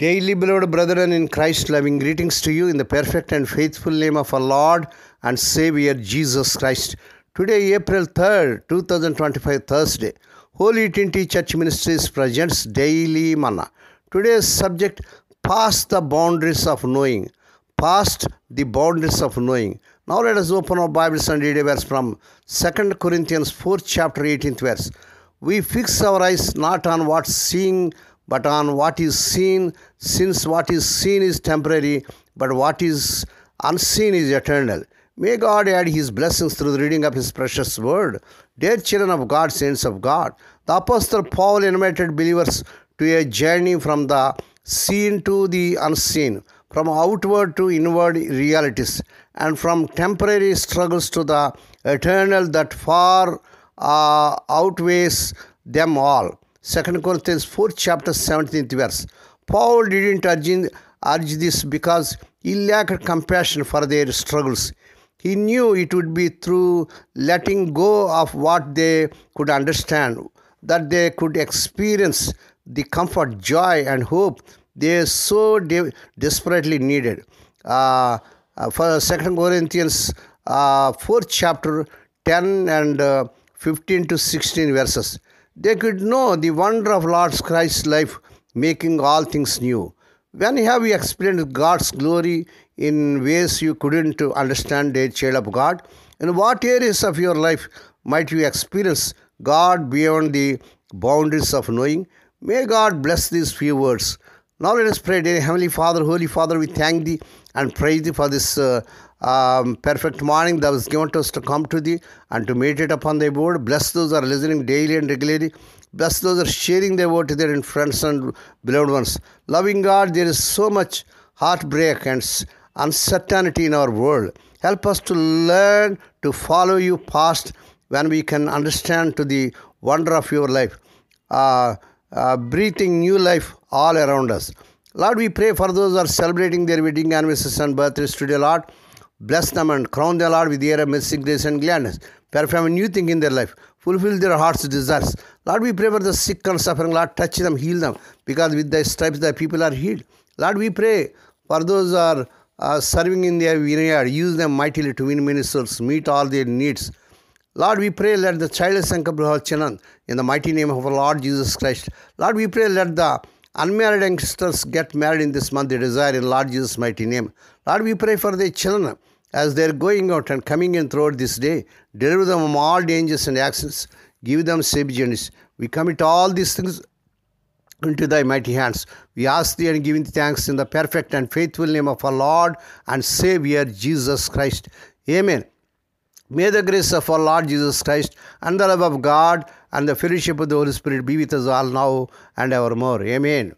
Daily, beloved brethren in Christ, loving greetings to you in the perfect and faithful name of our Lord and Savior Jesus Christ. Today, April 3rd, 2025, Thursday, Holy Trinity Church Ministries presents Daily Manna. Today's subject, Past the Boundaries of Knowing. Past the Boundaries of Knowing. Now let us open our Bibles and read a verse from 2 Corinthians 4th chapter 18th verse. We fix our eyes not on what's seen, but on what is seen, since what is seen is temporary, but what is unseen is eternal. May God add His blessings through the reading of His precious word. Dear children of God, saints of God, the Apostle Paul invited believers to a journey from the seen to the unseen, from outward to inward realities, and from temporary struggles to the eternal that far outweighs them all. 2 Corinthians 4th chapter 17th verse. Paul didn't urge this because he lacked compassion for their struggles. He knew it would be through letting go of what they could understand that they could experience the comfort, joy, and hope they so desperately needed. For 2 Corinthians 4th chapter 10 and 15 to 16 verses. They could know the wonder of Lord Christ's life, making all things new. When have you experienced God's glory in ways you couldn't understand, dear child of God? In what areas of your life might you experience God beyond the boundaries of knowing? May God bless these few words. Now let us pray. Dear Heavenly Father, Holy Father, we thank Thee and praise Thee for this perfect morning that was given to us to come to Thee and to meditate upon Thy word. Bless those who are listening daily and regularly. Bless those who are sharing Thy word to their friends and beloved ones. Loving God, there is so much heartbreak and uncertainty in our world. Help us to learn to follow You past when we can understand to the wonder of Your life. Breathing new life all around us. Lord, we pray for those who are celebrating their wedding anniversaries and birthdays today, Lord. Bless them and crown them, Lord, with the air of mercy, grace, and gladness. Perform a new thing in their life. Fulfill their heart's desires. Lord, we pray for the sick and suffering. Lord, touch them, heal them, because with Thy stripes Thy people are healed. Lord, we pray for those who are serving in their vineyard. Use them mightily to win many souls. Meet all their needs. Lord, we pray, let the childless and couple of children, in the mighty name of our Lord Jesus Christ. Lord, we pray, let the unmarried youngsters get married in this month, they desire in Lord Jesus' mighty name. Lord, we pray for their children as they are going out and coming in throughout this day. Deliver them from all dangers and accidents. Give them safe journeys. We commit all these things into Thy mighty hands. We ask Thee and give Thee thanks in the perfect and faithful name of our Lord and Savior Jesus Christ. Amen. May the grace of our Lord Jesus Christ and the love of God and the fellowship of the Holy Spirit be with us all now and evermore. Amen.